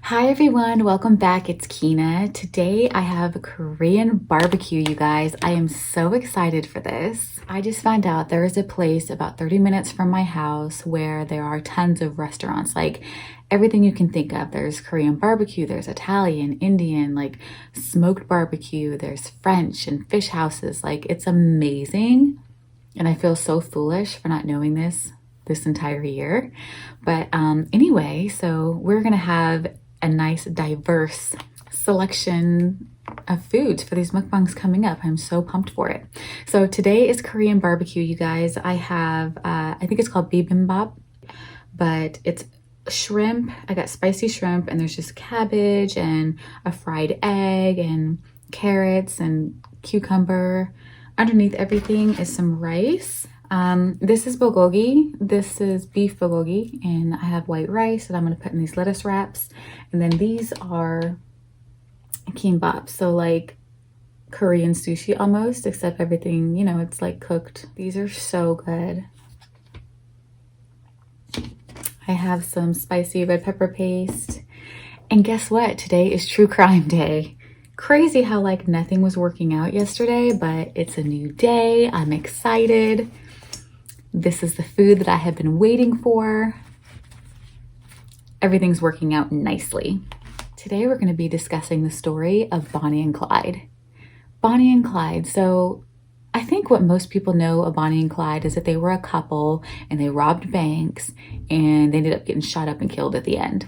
Hi everyone, welcome back. It's Kina. Today I have Korean barbecue, you guys. I am so excited for this. I just found out there is a place about 30 minutes from my house where there are tons of restaurants, like everything you can think of. There's Korean barbecue, there's Italian, Indian, like smoked barbecue, there's French and fish houses. Like it's amazing. And I feel so foolish for not knowing this entire year. But anyway, so we're gonna have a nice diverse selection of foods for these mukbangs coming up. I'm so pumped for it. So today is Korean barbecue, you guys. I have, I think it's called bibimbap, but it's shrimp. I got spicy shrimp and there's just cabbage and a fried egg and carrots and cucumber. Underneath everything is some rice. This is bulgogi. This is beef bulgogi, and I have white rice that I'm gonna put in these lettuce wraps. And then these are kimbap, so like Korean sushi almost, except everything, you know, it's like cooked. These are so good. I have some spicy red pepper paste. And guess what? Today is true crime day. Crazy how like nothing was working out yesterday, but it's a new day. I'm excited. This is the food that I have been waiting for. Everything's working out nicely. Today we're going to be discussing the story of Bonnie and Clyde. Bonnie and Clyde. So I think what most people know of Bonnie and Clyde is that they were a couple and they robbed banks and they ended up getting shot up and killed at the end.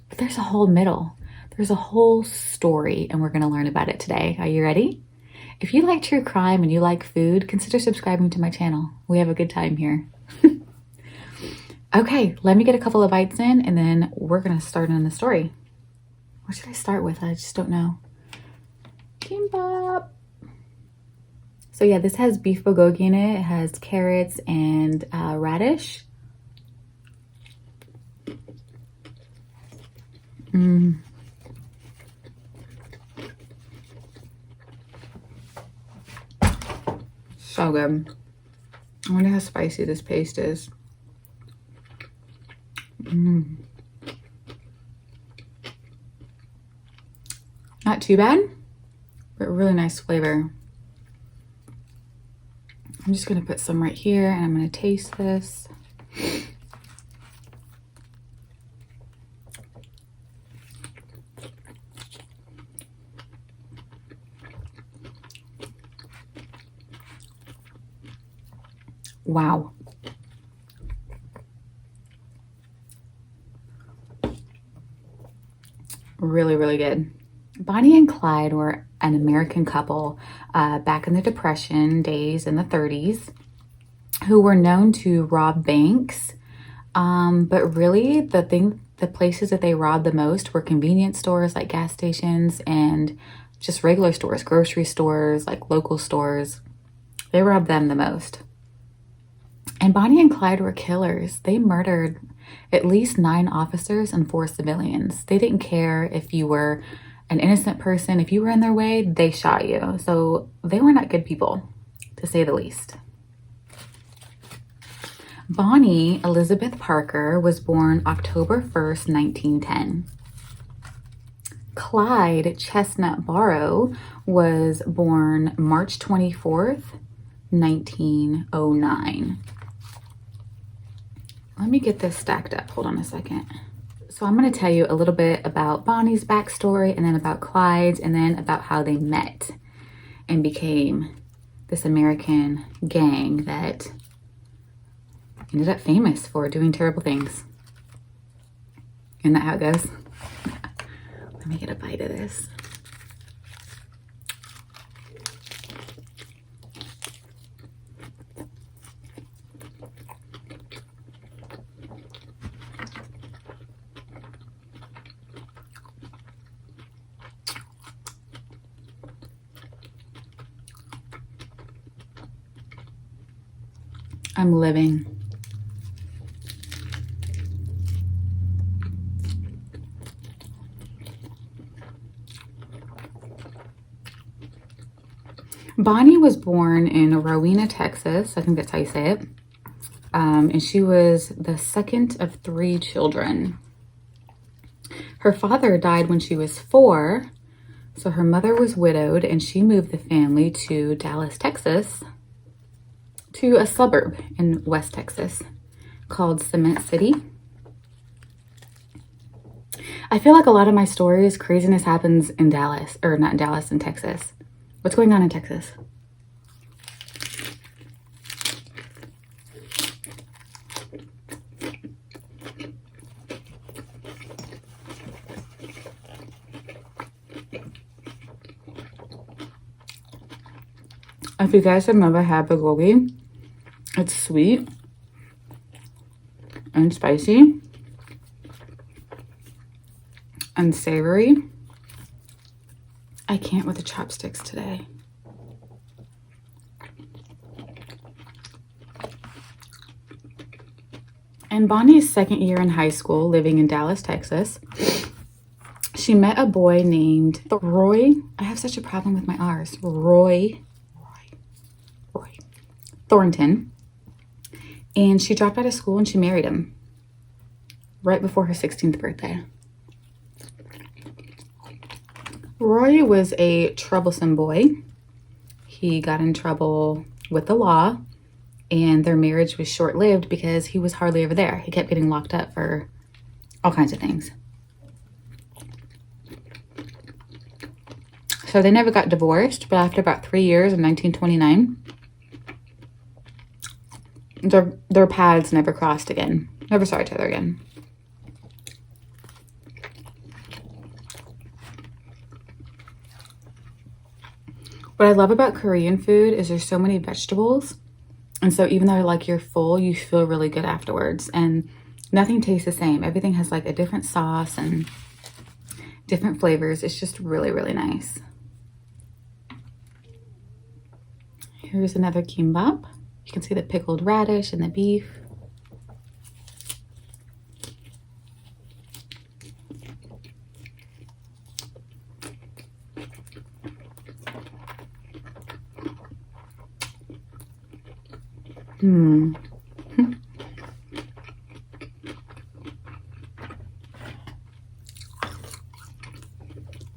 But there's a whole middle. There's a whole story and we're going to learn about it today. Are you ready? If you like true crime and you like food, consider subscribing to my channel. We have a good time here. Okay, let me get a couple of bites in and then we're gonna start on the story. What should I start with? I just don't know. Kimbap. So yeah, this has beef bulgogi in it. It has carrots and radish. So good. I wonder how spicy this paste is. Not too bad, but really nice flavor. I'm just gonna put some right here and I'm gonna taste this. Wow. Really, really good. Bonnie and Clyde were an American couple back in the Depression days in the 30s who were known to rob banks. But really the places that they robbed the most were convenience stores like gas stations and just regular stores, grocery stores, like local stores. They robbed them the most. And Bonnie and Clyde were killers. They murdered at least 9 officers and 4 civilians. They didn't care if you were an innocent person. If you were in their way, they shot you. So they were not good people, to say the least. Bonnie Elizabeth Parker was born October 1st, 1910. Clyde Chestnut Barrow was born March 24th, 1909. Let me get this stacked up. Hold on a second. So I'm going to tell you a little bit about Bonnie's backstory and then about Clyde's and then about how they met and became this American gang that ended up famous for doing terrible things. Isn't that how it goes? Let me get a bite of this. I'm living. Bonnie was born in Rowena, Texas. I think that's how you say it. And she was the second of 3 children. Her father died when she was 4, so her mother was widowed, and she moved the family to Dallas, Texas, to a suburb in West Texas called Cement City. I feel like a lot of my stories, craziness happens in Dallas, or not in Dallas, in Texas. What's going on in Texas? If you guys have never had bulgogi, it's sweet and spicy and savory. I can't with the chopsticks today. In Bonnie's second year in high school, living in Dallas, Texas, she met a boy named Roy. I have such a problem with my R's. Roy Thornton. And she dropped out of school and she married him right before her 16th birthday. Roy was a troublesome boy. He got in trouble with the law, and their marriage was short-lived because he was hardly ever there. He kept getting locked up for all kinds of things. So they never got divorced, but after about 3 years in 1929, their paths never crossed again. Never saw each other again. What I love about Korean food is there's so many vegetables. And so even though like you're full, you feel really good afterwards. And nothing tastes the same. Everything has like a different sauce and different flavors. It's just really, really nice. Here's another kimbap. You can see the pickled radish and the beef.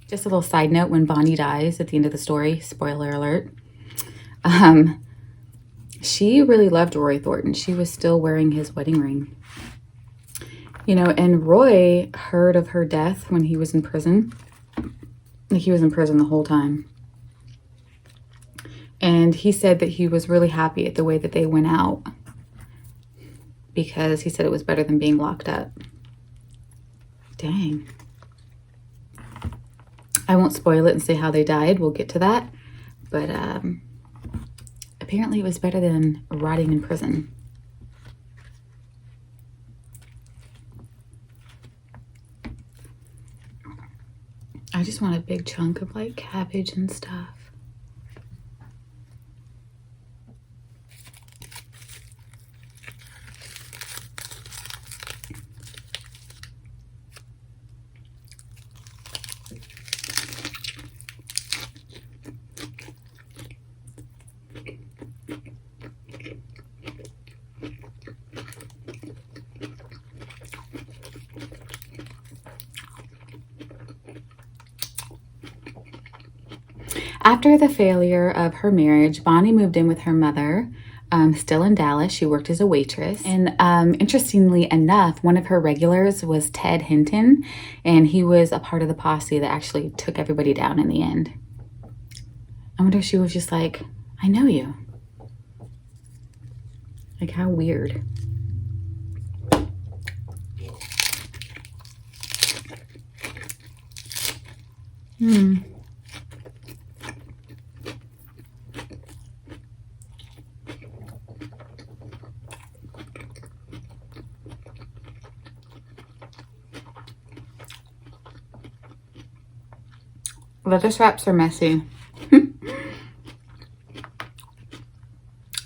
Just a little side note, when Bonnie dies at the end of the story, spoiler alert, she really loved Roy Thornton. She was still wearing his wedding ring. You know, and Roy heard of her death when he was in prison. Like, he was in prison the whole time. And he said that he was really happy at the way that they went out, because he said it was better than being locked up. Dang. I won't spoil it and say how they died. We'll get to that. But apparently it was better than rotting in prison. I just want a big chunk of like cabbage and stuff. After the failure of her marriage, Bonnie moved in with her mother, still in Dallas. She worked as a waitress. And interestingly enough, one of her regulars was Ted Hinton, and he was a part of the posse that actually took everybody down in the end. I wonder if she was just like, I know you. Like, how weird. Lettuce wraps are messy. It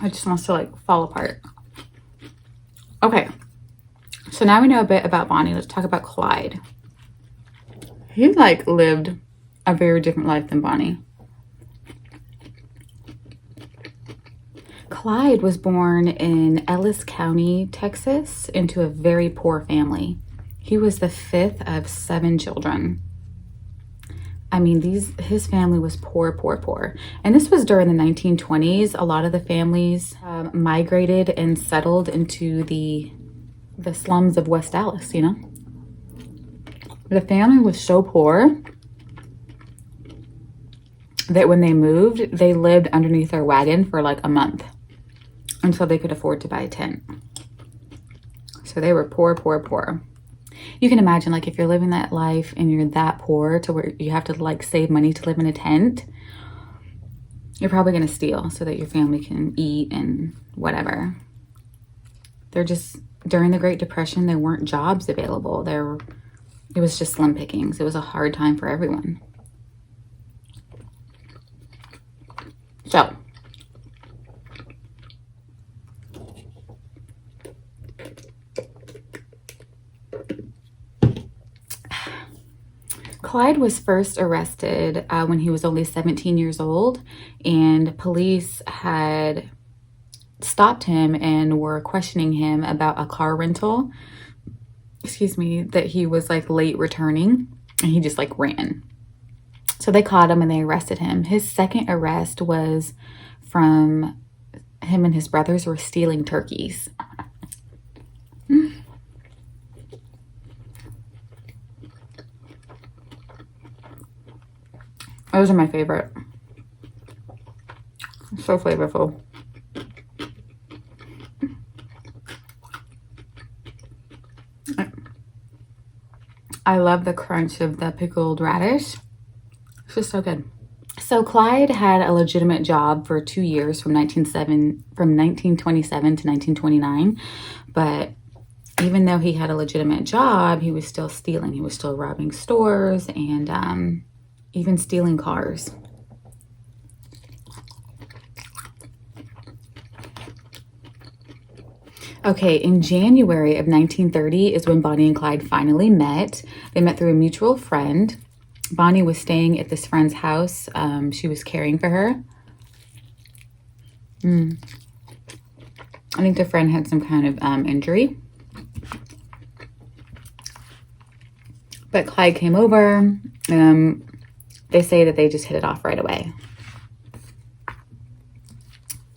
just wants to like fall apart. Okay, so now we know a bit about Bonnie. Let's talk about Clyde. He like lived a very different life than Bonnie. Clyde was born in Ellis County, Texas, into a very poor family. He was the fifth of 7 children. I mean, his family was poor, poor, poor. And this was during the 1920s. A lot of the families migrated and settled into the slums of West Dallas, you know? The family was so poor that when they moved, they lived underneath their wagon for like a month until they could afford to buy a tent. So they were poor, poor, poor. You can imagine, like, if you're living that life and you're that poor to where you have to like save money to live in a tent, you're probably going to steal so that your family can eat and whatever. During the Great Depression, there weren't jobs available. It was just slim pickings. It was a hard time for everyone. So, Clyde was first arrested when he was only 17 years old, and police had stopped him and were questioning him about a car rental, that he was like late returning, and he just like ran. So they caught him and they arrested him. His second arrest was from him and his brothers were stealing turkeys. Those are my favorite. So flavorful. I love the crunch of the pickled radish. It's just so good. So Clyde had a legitimate job for 2 years from 1927 to 1929. But even though he had a legitimate job, he was still stealing. He was still robbing stores and even stealing cars. Okay, in January of 1930 is when Bonnie and Clyde finally met. They met through a mutual friend. Bonnie was staying at this friend's house. She was caring for her. I think the friend had some kind of injury. But Clyde came over. They say that they just hit it off right away.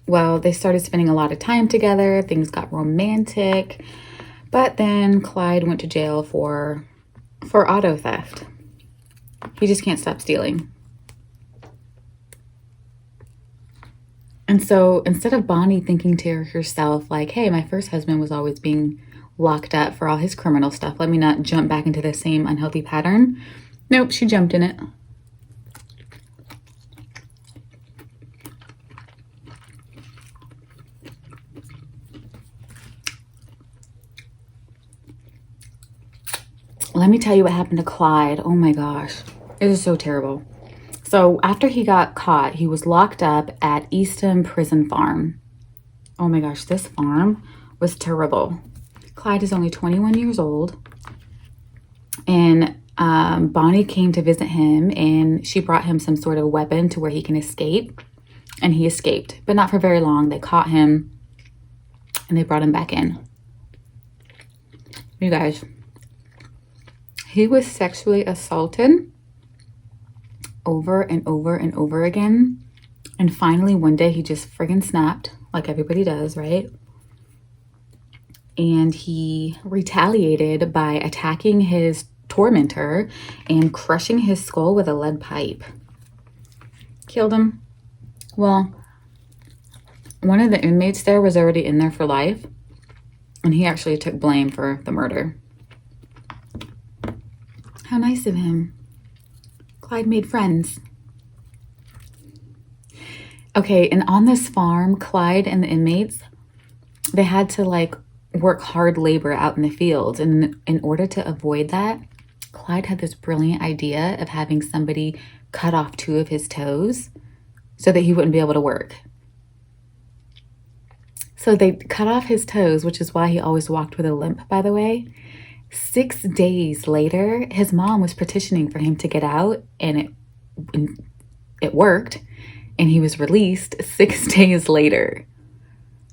Well, they started spending a lot of time together. Things got romantic. But then Clyde went to jail for auto theft. He just can't stop stealing. And so instead of Bonnie thinking to herself like, hey, my first husband was always being locked up for all his criminal stuff, let me not jump back into the same unhealthy pattern. Nope, she jumped in it. Let me tell you what happened to Clyde. Oh my gosh, it is so terrible. So after he got caught, he was locked up at Eastham Prison Farm. Oh my gosh, this farm was terrible. Clyde is only 21 years old, and Bonnie came to visit him, and she brought him some sort of weapon to where he can escape, and he escaped, but not for very long. They caught him, and they brought him back in. You guys, he was sexually assaulted over and over and over again. And finally, one day, he just friggin' snapped, like everybody does, right? And he retaliated by attacking his tormentor and crushing his skull with a lead pipe. Killed him. Well, one of the inmates there was already in there for life, and he actually took blame for the murder. How nice of him. Clyde made friends. Okay, and on this farm, Clyde and the inmates, they had to like work hard labor out in the fields. And in order to avoid that, Clyde had this brilliant idea of having somebody cut off 2 of his toes so that he wouldn't be able to work. So they cut off his toes, which is why he always walked with a limp, by the way. 6 days later, his mom was petitioning for him to get out, and it worked, and he was released 6 days later.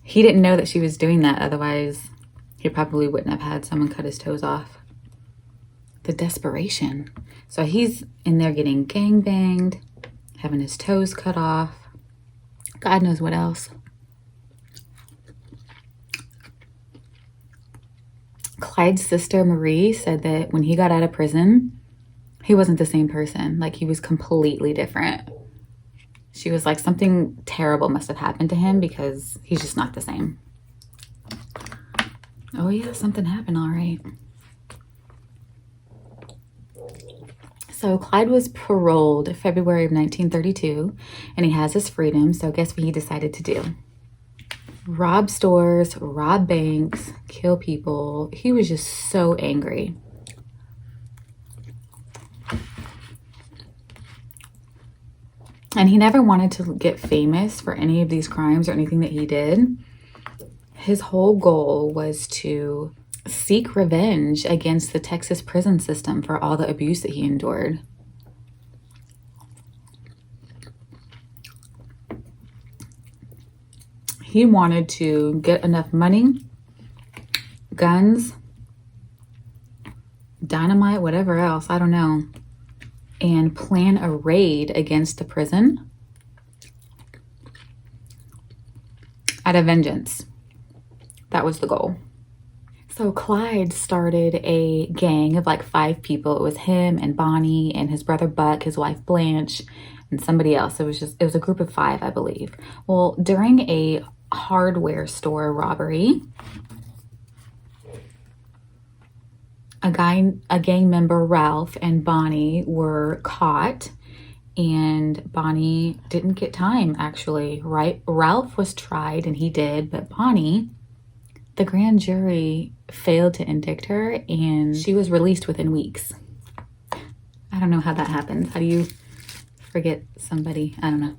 He didn't know that she was doing that, otherwise he probably wouldn't have had someone cut his toes off. the desperation. So he's in there getting gangbanged, having his toes cut off. God knows what else. Clyde's sister, Marie, said that when he got out of prison, he wasn't the same person. Like, he was completely different. She was like, something terrible must have happened to him because he's just not the same. Oh yeah, something happened, all right. So Clyde was paroled February of 1932, and he has his freedom. So guess what he decided to do? Rob stores, rob banks, kill people. He was just so angry. And he never wanted to get famous for any of these crimes or anything that he did. His whole goal was to seek revenge against the Texas prison system for all the abuse that he endured. He wanted to get enough money, guns, dynamite, whatever else, I don't know, and plan a raid against the prison out of vengeance. That was the goal. So Clyde started a gang of like 5 people. It was him and Bonnie and his brother Buck, his wife Blanche, and somebody else. It was a group of 5, I believe. Well, during a hardware store robbery, a gang member, Ralph, and Bonnie were caught, and Bonnie didn't get time, actually, right? Ralph was tried and he did, but Bonnie, the grand jury failed to indict her and she was released within weeks. I don't know how that happens. How do you forget somebody? I don't know.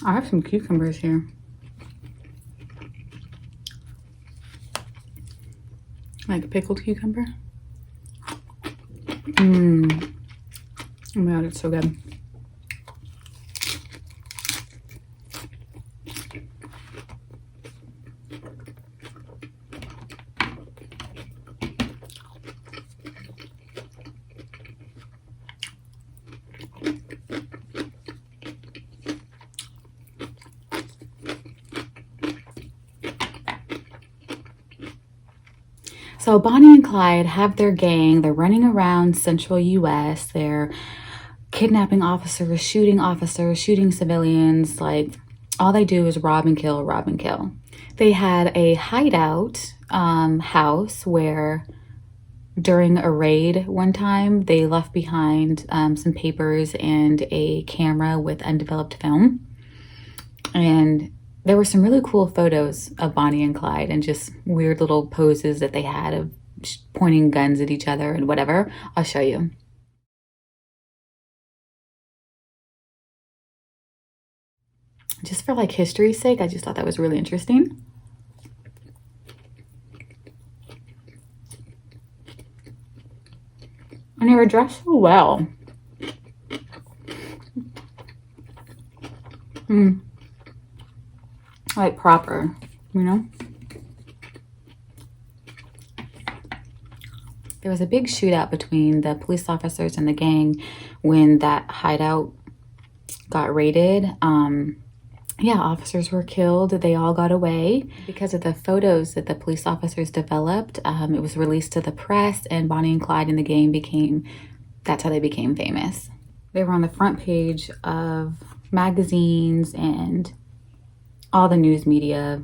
I have some cucumbers here. Like pickled cucumber. Oh my God, it's so good. So Bonnie and Clyde have their gang. They're running around central US. They're kidnapping officers, shooting civilians. Like, all they do is rob and kill, rob and kill. They had a hideout house where during a raid one time, they left behind some papers and a camera with undeveloped film. And there were some really cool photos of Bonnie and Clyde and just weird little poses that they had of pointing guns at each other and whatever. I'll show you. Just for like history's sake, I just thought that was really interesting. And they were dressed so well. Like proper, you know? There was a big shootout between the police officers and the gang when that hideout got raided. Yeah, officers were killed. They all got away. Because of the photos that the police officers developed, it was released to the press, and Bonnie and Clyde and the gang that's how they became famous. They were on the front page of magazines and all the news media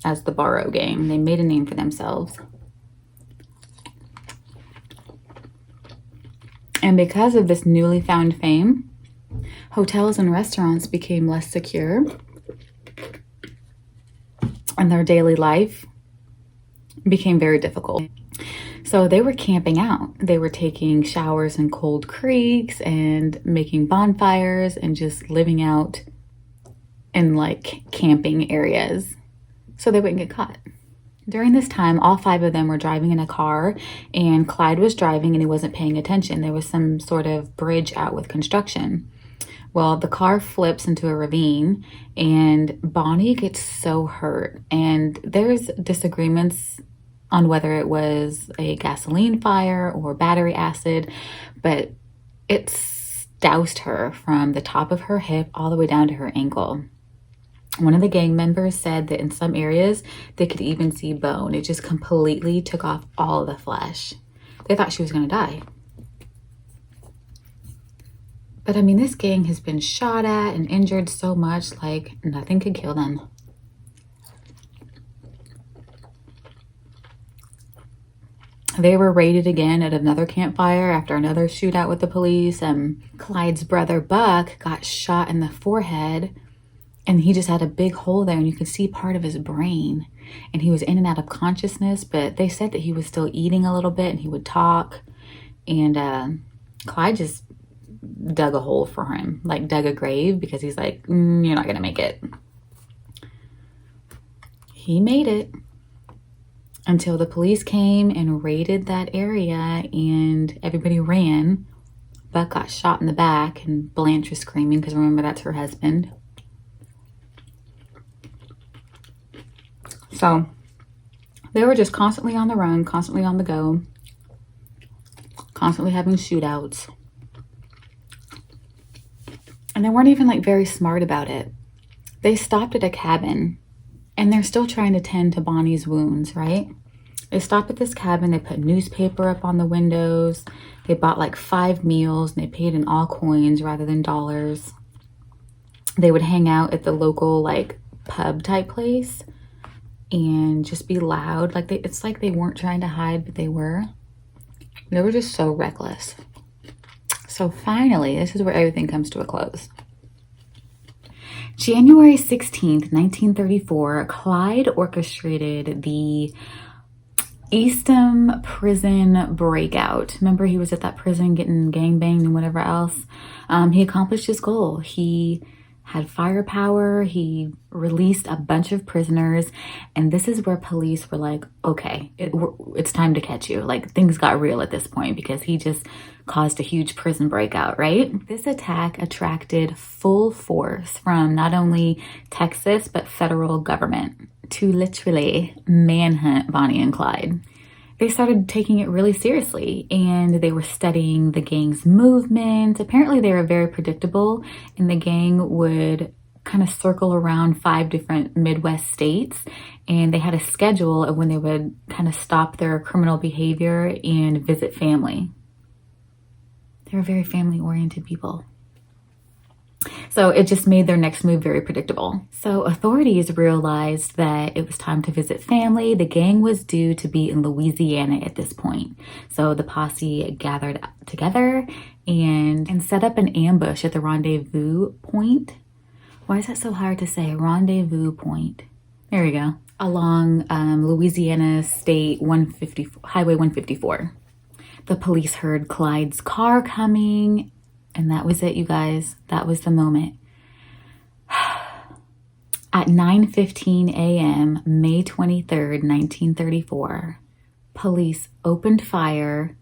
as the Barrow Gang. They made a name for themselves. And because of this newly found fame, hotels and restaurants became less secure, and their daily life became very difficult. So they were camping out. They were taking showers in cold creeks and making bonfires and just living out in like camping areas. so they wouldn't get caught. During this time, all 5 of them were driving in a car, and Clyde was driving and he wasn't paying attention. There was some sort of bridge out with construction. Well, the car flips into a ravine and Bonnie gets so hurt. And there's disagreements on whether it was a gasoline fire or battery acid, but it doused her from the top of her hip all the way down to her ankle. One of the gang members said that in some areas they could even see bone. It just completely took off all of the flesh. They thought she was going to die. But I mean, this gang has been shot at and injured so much, like nothing could kill them. They were raided again at another campfire after another shootout with the police. Clyde's brother Buck got shot in the forehead, and he just had a big hole there and you could see part of his brain. And he was in and out of consciousness, but they said that he was still eating a little bit and he would talk. And Clyde just dug a hole for him, like dug a grave, because he's like, you're not gonna make it. He made it until the police came and raided that area and everybody ran. Buck got shot in the back and Blanche was screaming because remember, that's her husband. So they were just constantly on the run, constantly on the go, constantly having shootouts. And they weren't even like very smart about it. They stopped at a cabin and they're still trying to tend to Bonnie's wounds, right? They stopped at this cabin, they put newspaper up on the windows, they bought like 5 meals and they paid in all coins rather than dollars. They would hang out at the local like pub type place and just be loud. Like it's like they weren't trying to hide, but they were. They were just so reckless. So finally, this is where everything comes to a close. January 16th, 1934, Clyde orchestrated the Eastham prison breakout. Remember, he was at that prison getting gangbanged and whatever else. He accomplished his goal. He had firepower. He released a bunch of prisoners. And this is where police were like, okay, it's time to catch you. Like things got real at this point because he just caused a huge prison breakout, right? This attack attracted full force from not only Texas, but federal government to literally manhunt Bonnie and Clyde. They started taking it really seriously and they were studying the gang's movement. Apparently they were very predictable and the gang would kind of circle around 5 different Midwest states and they had a schedule of when they would kind of stop their criminal behavior and visit family. They were very family-oriented people. So it just made their next move very predictable. So authorities realized that it was time to visit family. The gang was due to be in Louisiana at this point. So the posse gathered together and set up an ambush at the rendezvous point. Why is that so hard to say? Rendezvous point. There we go. Along Louisiana State Highway 154. The police heard Clyde's car coming. And that was it, you guys. That was the moment. At 9:15 a.m., May 23rd, 1934, police opened fire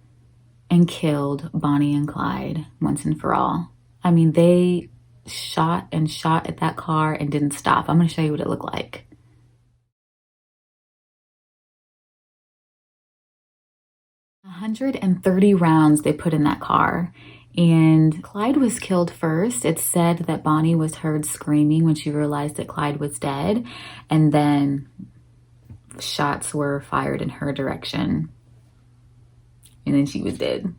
and killed Bonnie and Clyde once and for all. I mean, they shot and shot at that car and didn't stop. I'm going to show you what it looked like. $130 rounds they put in that car. And Clyde was killed first. It's said that Bonnie was heard screaming when she realized that Clyde was dead. And then shots were fired in her direction. And then she was dead.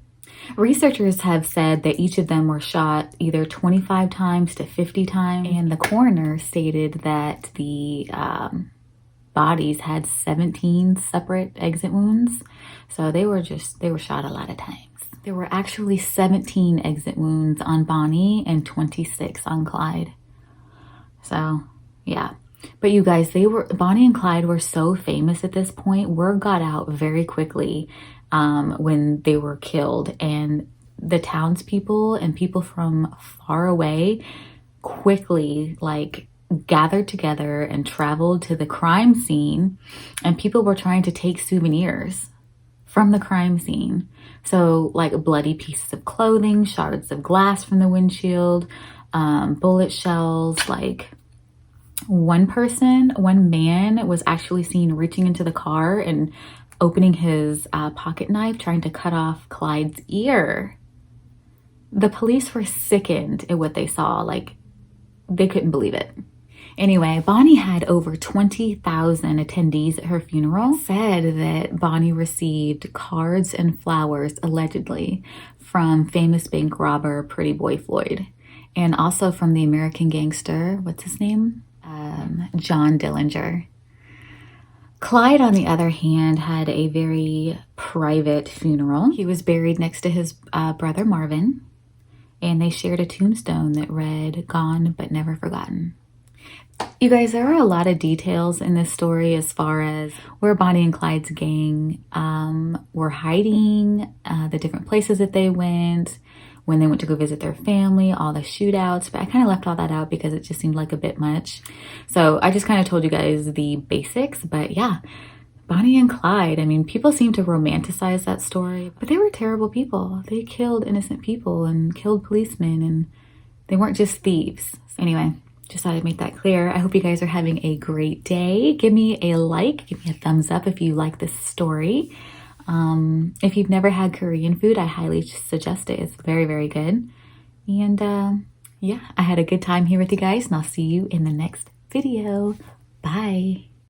Researchers have said that each of them were shot either 25 times to 50 times. And the coroner stated that the bodies had 17 separate exit wounds. So they were shot a lot of times. There were actually 17 exit wounds on Bonnie and 26 on Clyde. So, yeah. But you guys, Bonnie and Clyde were so famous at this point. Word got out very quickly when they were killed. And the townspeople and people from far away quickly, gathered together and traveled to the crime scene, and people were trying to take souvenirs from the crime scene. So like bloody pieces of clothing, shards of glass from the windshield, bullet shells. Like one man was actually seen reaching into the car and opening his pocket knife, trying to cut off Clyde's ear. The police were sickened at what they saw. Like, they couldn't believe it. Anyway, Bonnie had over 20,000 attendees at her funeral. Said that Bonnie received cards and flowers, allegedly, from famous bank robber Pretty Boy Floyd, and also from the American gangster, what's his name? John Dillinger. Clyde, on the other hand, had a very private funeral. He was buried next to his brother Marvin, and they shared a tombstone that read, "Gone but never forgotten." You guys, there are a lot of details in this story as far as where Bonnie and Clyde's gang were hiding, the different places that they went, when they went to go visit their family, all the shootouts, but I kind of left all that out because it just seemed like a bit much. So I just kind of told you guys the basics, but yeah, Bonnie and Clyde, I mean, people seem to romanticize that story, but they were terrible people. They killed innocent people and killed policemen, and they weren't just thieves. So anyway, just thought I'd make that clear. I hope you guys are having a great day. Give me a like, give me a thumbs up if you like this story. If you've never had Korean food, I highly suggest it. It's very, very good. And yeah, I had a good time here with you guys, and I'll see you in the next video. Bye.